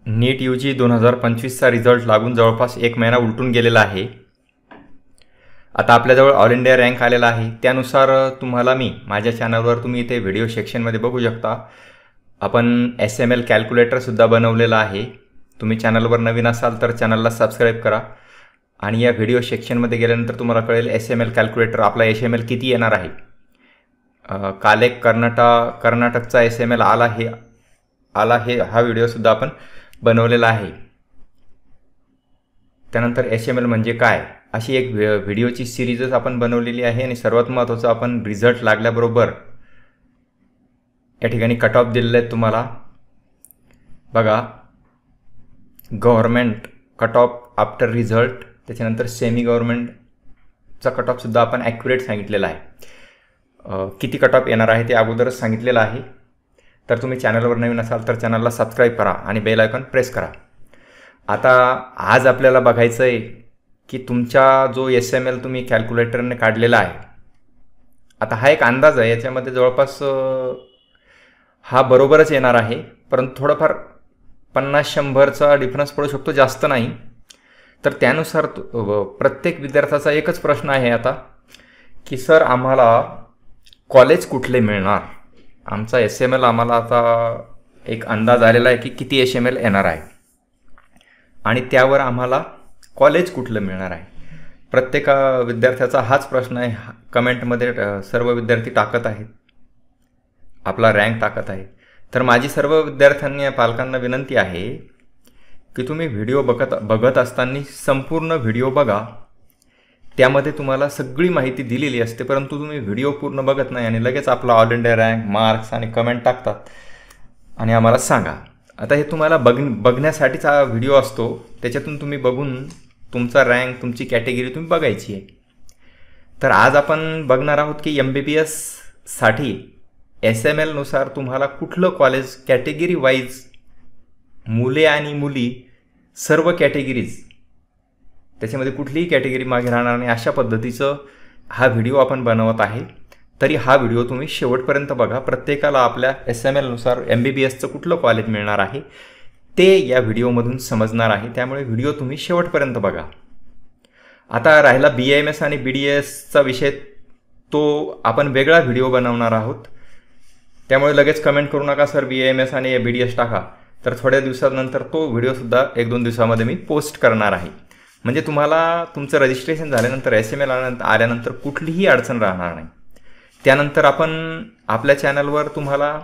नीट UG 2025चा result लागून जवळपास 1 महिना उलटून गेलेला आहे. आता आपल्याजवळ ऑल इंडिया रँक आलेला आहे. त्यानुसार तुम्हाला मी माझ्या चॅनलवर तुम्ही इथे व्हिडिओ सेक्शनमध्ये बघू शकता. आपण SML कॅल्क्युलेटरसुद्धा बनवलेला आहे. तुम्ही चॅनलवर नवीन असाल तर चॅनलला सबस्क्राईब करा आणि या व्हिडिओ सेक्शनमध्ये गेल्यानंतर तुम्हाला कळेल SML कॅल्क्युलेटर आपला HML किती येणार आहे. काल एक कर्नाटकचा SML आला हे हा व्हिडिओसुद्धा आपण बनवलेला आहे. त्यानंतर HML म्हणजे काय अशी एक व्हिडिओची सिरीजच आपण बनवलेली आहे. आणि सर्वात महत्त्वाचं आपण रिझल्ट लागल्याबरोबर या ठिकाणी कट ऑफ दिलेले आहेत तुम्हाला बघा. Government cut off after result, त्याच्यानंतर सेमी गव्हर्नमेंटचा कट ऑफसुद्धा आपण ॲक्युरेट सांगितलेला आहे. किती कट ऑफ येणार आहे ते अगोदरच सांगितलेलं आहे. तर तुम्ही चॅनलवर नवीन असाल तर चॅनलला सबस्क्राईब करा आणि बेल आयकॉन प्रेस करा. आता आज आपल्याला बघायचं आहे की तुमचा जो SML तुम्ही कॅल्क्युलेटरने काढलेला आहे, आता हा एक अंदाज आहे. याच्यामध्ये जवळपास हा बरोबरच येणार आहे, परंतु थोडंफार 50-100चा डिफरन्स पडू शकतो, जास्त नाही. तर त्यानुसार प्रत्येक विद्यार्थ्याचा एकच प्रश्न आहे आता की सर आम्हाला कॉलेज कुठले मिळणार. आमचा SML आम्हाला आता एक अंदाज आलेला आहे की किती SML येणार आहे आणि त्यावर आम्हाला कॉलेज कुठलं मिळणार आहे. प्रत्येक विद्यार्थ्याचा हाच प्रश्न आहे. कमेंटमध्ये सर्व विद्यार्थी टाकत आहेत, आपला रँक टाकत आहे. तर माझी सर्व विद्यार्थ्यांनी पालकांना विनंती आहे की तुम्ही व्हिडिओ बघत असताना संपूर्ण व्हिडिओ बघा. त्यामध्ये तुम्हाला सगळी माहिती दिलेली असते, परंतु तुम्ही व्हिडिओ पूर्ण बघत नाही आणि लगेच आपला ऑल इंडिया रँक, मार्क्स आणि कमेंट टाकतात आणि आम्हाला सांगा. आता हे तुम्हाला बघण्यासाठीच हा व्हिडिओ असतो. त्याच्यातून तुम्ही बघून तुमचा रँक, तुमची कॅटेगरी तुम्ही बघायची आहे. तर आज आपण बघणार आहोत की MBBSसाठी SMLनुसार तुम्हाला कुठलं कॉलेज कॅटेगरी वाईज, मुले आणि मुली सर्व कॅटेगरीज, त्याच्यामध्ये कुठलीही कॅटेगरी मागे राहणार नाही अशा पद्धतीचं हा व्हिडिओ आपण बनवत आहे. तरी हा व्हिडिओ तुम्ही शेवटपर्यंत बघा. प्रत्येकाला आपल्या SMLनुसार MBBSचं कुठलं कॉलेज मिळणार आहे ते या व्हिडिओमधून समजणार आहे. त्यामुळे व्हिडिओ तुम्ही शेवटपर्यंत बघा. आता राहिला BAMS आणि BDSचा विषय, तो आपण वेगळा व्हिडिओ बनवणार आहोत. त्यामुळे लगेच कमेंट करू नका सर BAMS आणि BDS टाका. तर थोड्या दिवसानंतर तो व्हिडिओसुद्धा 1-2 दिवसामध्ये मी पोस्ट करणार आहे. म्हणजे तुम्हाला तुमचं रजिस्ट्रेशन झाल्यानंतर SML आल्यानंतर कुठलीही अडचण राहणार नाही. त्यानंतर आपण आपल्या चॅनलवर तुम्हाला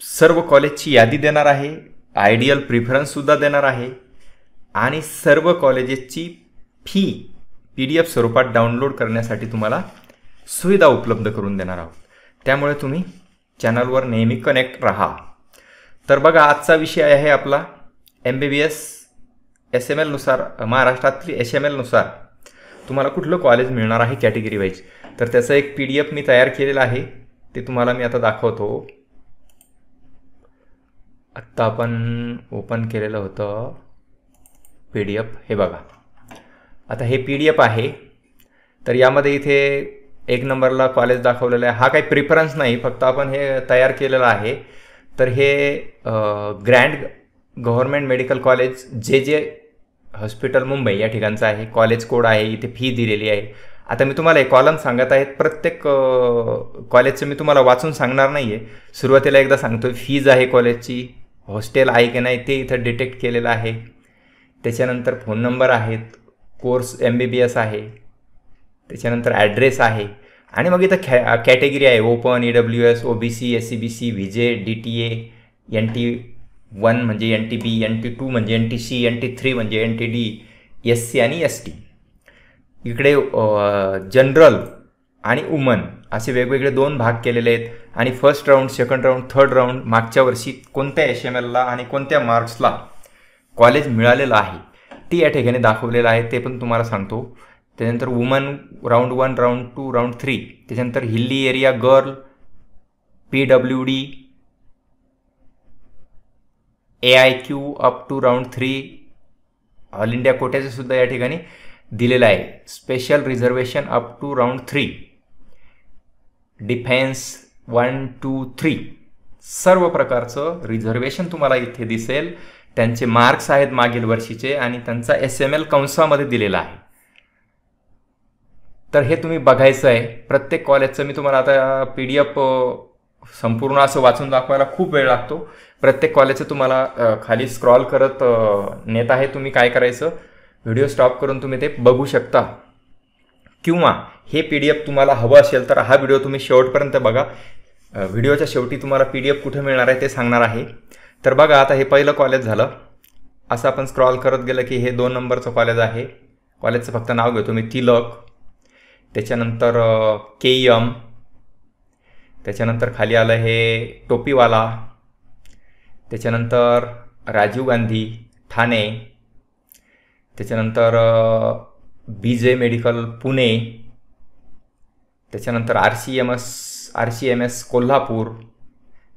सर्व कॉलेजची यादी देणार आहे, आयडियल प्रिफरन्ससुद्धा देणार आहे आणि सर्व कॉलेजेसची फी PDF स्वरूपात डाउनलोड करण्यासाठी तुम्हाला सुविधा उपलब्ध करून देणार आहोत. त्यामुळे तुम्ही चॅनलवर नेहमी कनेक्ट राहा. तर बघा, आजचा विषय आहे आपला MBBS SMLनुसार, महाराष्ट्रातली SMLनुसार तुम्हाला कुठलं कॉलेज मिळणार आहे कॅटेगरी वाईज. तर त्याचं एक PDF मी तयार केलेलं आहे, ते तुम्हाला मी आता दाखवतो. आत्ता आपण ओपन केलेलं होतं PDF, हे बघा. आता हे PDF आहे. तर यामध्ये इथे 1 नंबरला कॉलेज दाखवलेलं आहे. हा काही प्रिफरन्स नाही, फक्त आपण हे तयार केलेलं आहे. तर हे grand government medical college JJ hospital Mumbai या ठिकाणचं आहे. कॉलेज कोड आहे, इथे फी दिलेली आहे. आता मी तुम्हाला एक कॉलम सांगत आहेत. प्रत्येक कॉलेजचं मी तुम्हाला वाचून सांगणार नाही आहे. सुरुवातीला एकदा सांगतो, फीज आहे कॉलेजची, हॉस्टेल आहे की नाही ते इथं डिटेक्ट केलेलं आहे. त्याच्यानंतर फोन नंबर आहेत, कोर्स MBBS आहे, त्याच्यानंतर ॲड्रेस आहे आणि मग इथं कॅटेगरी आहे. Open, EWS, OBC, SCBC, VJ, DTA, NT1 म्हणजे NTB, NT2 म्हणजे NTC, NT3 म्हणजे NTD, SC आणि ST. इकडे जनरल आणि वुमन असे वेगवेगळे 2 भाग केलेले आहेत. आणि first round, second round, third round, मागच्या वर्षी कोणत्या SMLला आणि कोणत्या मार्क्सला कॉलेज मिळालेलं आहे ते या ठिकाणी दाखवलेलं आहे, ते पण तुम्हाला सांगतो. त्यानंतर वुमन राऊंड 1, राऊंड 2, राऊंड 3, त्याच्यानंतर hilly area girl, PWD, AIQ up to round 3, all India कोट्याचं सुद्धा या ठिकाणी दिलेलं आहे. Special reservation up to round 3, defence 1, 2, 3 सर्व प्रकारचं रिझर्वेशन तुम्हाला इथे दिसेल. त्यांचे मार्क्स आहेत मागील वर्षीचे आणि त्यांचा SML कंसामध्ये दिलेला आहे. तर हे तुम्ही बघायचं आहे. प्रत्येक कॉलेजचं मी तुम्हाला आता PDF संपूर्ण असं वाचून दाखवायला खूप वेळ लागतो. प्रत्येक कॉलेजचं तुम्हाला खाली स्क्रॉल करत नेत आहे. तुम्ही काय करायचं, व्हिडिओ स्टॉप करून तुम्ही ते बघू शकता. किंवा हे PDF तुम्हाला हवं असेल तर हा व्हिडिओ तुम्ही शेवटपर्यंत बघा. व्हिडिओच्या शेवटी तुम्हाला PDF कुठे मिळणार आहे ते सांगणार आहे. तर बघा, आता हे पहिलं कॉलेज झालं. असं आपण स्क्रॉल करत गेलं की हे 2 नंबरचं कॉलेज आहे. कॉलेजचं फक्त नाव घेतो मी, तिलक. त्याच्यानंतर KM. त्याच्यानंतर खाली आलं हे टोपीवाला. त्याच्यानंतर राजीव गांधी ठाणे. त्याच्यानंतर BJ मेडिकल पुणे. त्याच्यानंतर RCMS कोल्हापूर.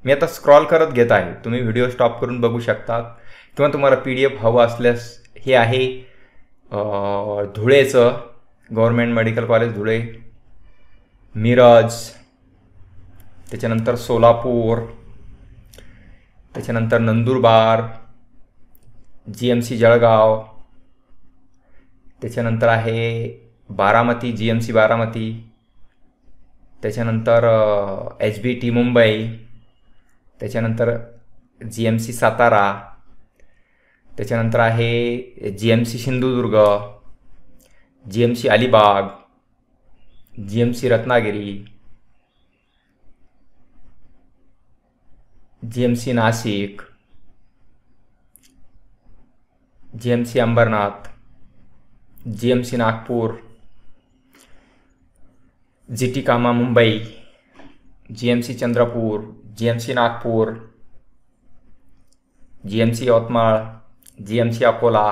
मी आता स्क्रॉल करत घेत आहे, तुम्ही व्हिडिओ स्टॉप करून बघू शकता. किंवा तुम्हाला PDF हवं असल्यास हे आहे धुळेचं government medical college Dhule. Miraj. त्याच्यानंतर सोलापूर. त्याच्यानंतर नंदुरबार. GMC जळगाव. त्याच्यानंतर आहे बारामती, GMC बारामती. त्याच्यानंतर HBT मुंबई. त्याच्यानंतर GMC सातारा. त्याच्यानंतर आहे GMC Sindhudurg. GMC Alibag. GMC Ratnagiri. GMC Nashik. GMC Ambernath. GMC Nagpur. GT कामा Mumbai. GMC Chandrapur. GMC Nagpur. GMC Yavatmal. GMC Akola.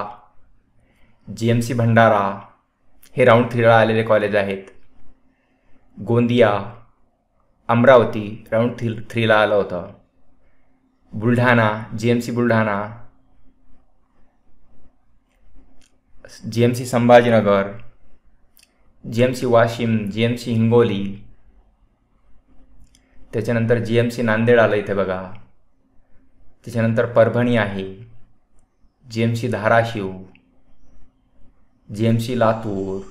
GMC Bhandara. हे राऊंड 3ला आलेले कॉलेज आहेत. गोंदिया. अमरावती राऊंड 3ला आलं होतं. Buldhana. GMC Buldhana. GMC Sambhajinagar. GMC Washim. GMC Hingoli. त्याच्यानंतर GMC नांदेड आलं इथे बघा. त्याच्यानंतर परभणी आहे. GMC Dharashiv. GMC Latur.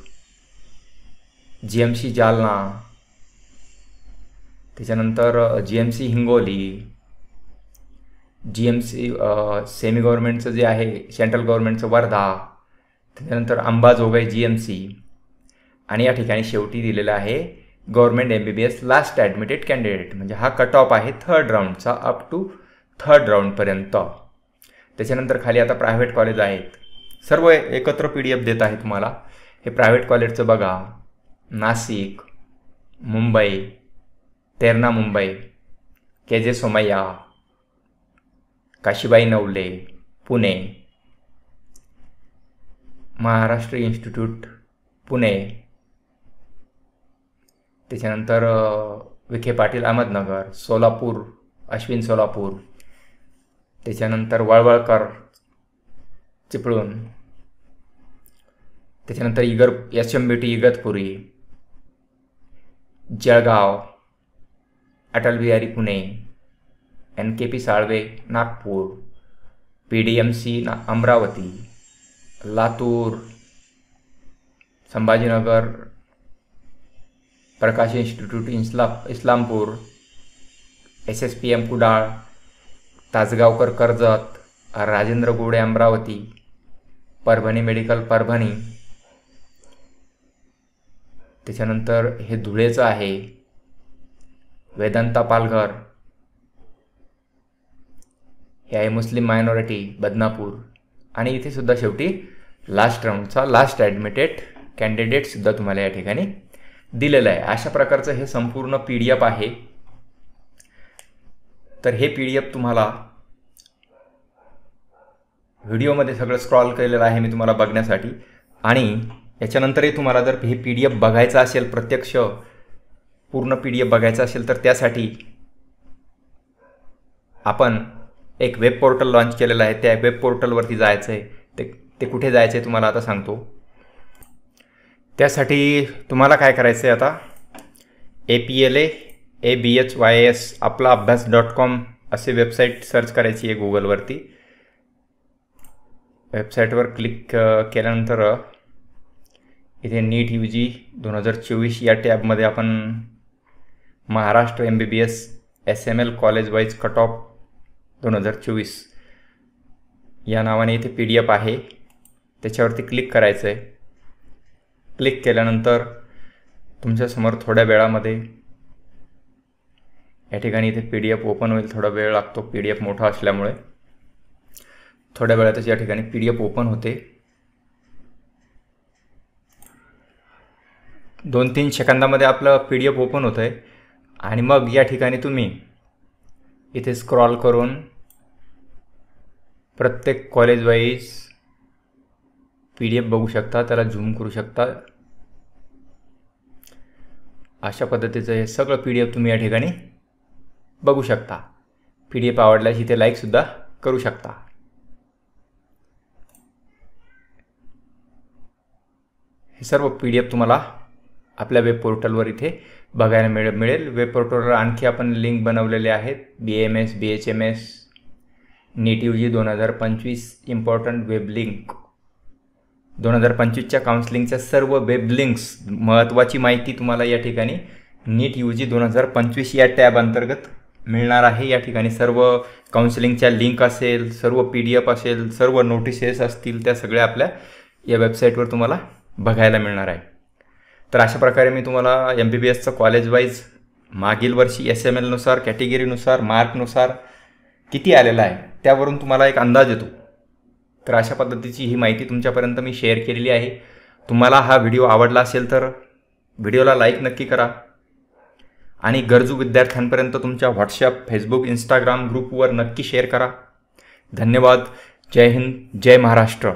GMC Jalna. त्याच्यानंतर GMC हिंगोली. GMC सेमी गव्हर्नमेंटचं जे आहे सेंट्रल गव्हर्नमेंटचं वर्धा. त्याच्यानंतर अंबाजोगाई GMC. आणि या ठिकाणी शेवटी दिलेलं आहे government MBBS last admitted candidate. म्हणजे हा कट ऑफ आहे 3rd राऊंडचा अप टू 3rd राऊंडपर्यंत. त्याच्यानंतर खाली आता प्रायव्हेट कॉलेज आहेत. सर्व एकत्र PDF देत आहे तुम्हाला. हे प्रायव्हेट कॉलेजचं बघा. नाशिक. मुंबई. तेरणा मुंबई. KJ सोमय्या. काशीबाई नवले पुणे. महाराष्ट्र इन्स्टिट्यूट पुणे. त्याच्यानंतर विखे पाटील अहमदनगर. सोलापूर अश्विन सोलापूर. त्याच्यानंतर वळवळकर चिपळूण. त्याच्यानंतर SMBT Igatpuri. Jalgaon. Atal Bihari Pune. NKP Salve Nagpur. PDMC Amravati. Latur. Sambhajinagar Prakash institute Islampur. SSPM Kudal. Tasgaonkar Karjat. Rajendra Gode Amravati. Parbhani medical Parbhani. त्याच्यानंतर हे धुळेचं आहे वेदांता पालघर. हे आहे मुस्लिम मायनॉरिटी बदनापूर. आणि इथे सुद्धा शेवटी लास्ट राऊंडचा लास्ट ॲडमिटेड कॅन्डिडेटसुद्धा तुम्हाला या ठिकाणी दिलेलं आहे. अशा प्रकारचं हे संपूर्ण PDF आहे. तर हे PDF तुम्हाला व्हिडिओमध्ये सगळं स्क्रॉल केलेलं आहे मी तुम्हाला बघण्यासाठी. आणि याच्यानंतरही तुम्हाला जर हे PDF बघायचं असेल, प्रत्यक्ष पूर्ण PDF बघायचं असेल, तर त्यासाठी आपण एक वेब पोर्टल लॉन्च केलेलं आहे. त्या वेब पोर्टलवरती जायचं आहे. ते कुठे जायचं आहे तुम्हाला आता सांगतो. त्यासाठी तुम्हाला काय करायचं आहे, आता APLA ABHYS आपला अभ्यास.com असे वेबसाईट सर्च करायची आहे गुगलवरती. वेबसाईटवर क्लिक केल्यानंतर इथे नीट UG 2024 या टॅबमध्ये आपण Maharashtra MBBS SML college wise cut off 2024 या नावाने इथे PDF आहे, त्याच्यावरती क्लिक करायचं आहे. क्लिक केल्यानंतर तुमच्यासमोर थोड्या वेळामध्ये या ठिकाणी इथे PDF ओपन होईल. थोडा वेळ लागतो, PDF मोठा असल्यामुळे. थोड्या वेळातच या ठिकाणी PDF ओपन होते. 2-3 सेकंदामध्ये आपलं PDF ओपन होतं आहे आणि मग या ठिकाणी तुम्ही इथे स्क्रॉल करून प्रत्येक कॉलेज वाईज PDF बघू शकता, त्याला झूम करू शकता. अशा पद्धतीचं हे सगळं PDF तुम्ही या ठिकाणी बघू शकता. PDF आवडल्यास इथे लाईकसुद्धा करू शकता. हे सर्व PDF तुम्हाला आपल्या वेब पोर्टलवर इथे बघायला मिळेल. वेब पोर्टलवर आणखी आपण लिंक बनवलेले आहेत. BAMS, BHMS, नीट UG 2025 इम्पॉर्टंट वेब लिंक. 2025च्या काउन्सिलिंगच्या सर्व वेब लिंक्स, महत्त्वाची माहिती तुम्हाला या ठिकाणी नीट UG 2025 या टॅब अंतर्गत मिळणार आहे. या ठिकाणी सर्व काउन्सिलिंगच्या लिंक असेल, सर्व PDF असेल, सर्व नोटिसेस असतील, त्या सगळ्या आपल्या या वेबसाईटवर तुम्हाला बघायला मिळणार आहे. तर अशा प्रकारे मी तुम्हाला MBBSचं कॉलेज वाईज मागील वर्षी SMLनुसार, कॅटेगरीनुसार, मार्कनुसार किती आलेलं आहे त्यावरून तुम्हाला एक अंदाज येतो. तर अशा पद्धतीची ही माहिती तुमच्यापर्यंत मी शेअर केलेली आहे. तुम्हाला हा व्हिडिओ आवडला असेल तर व्हिडिओला लाईक नक्की करा आणि गरजू विद्यार्थ्यांपर्यंत तुमच्या व्हॉट्सॲप, फेसबुक, इंस्टाग्राम ग्रुपवर नक्की शेअर करा. धन्यवाद. जय हिंद, जय महाराष्ट्र.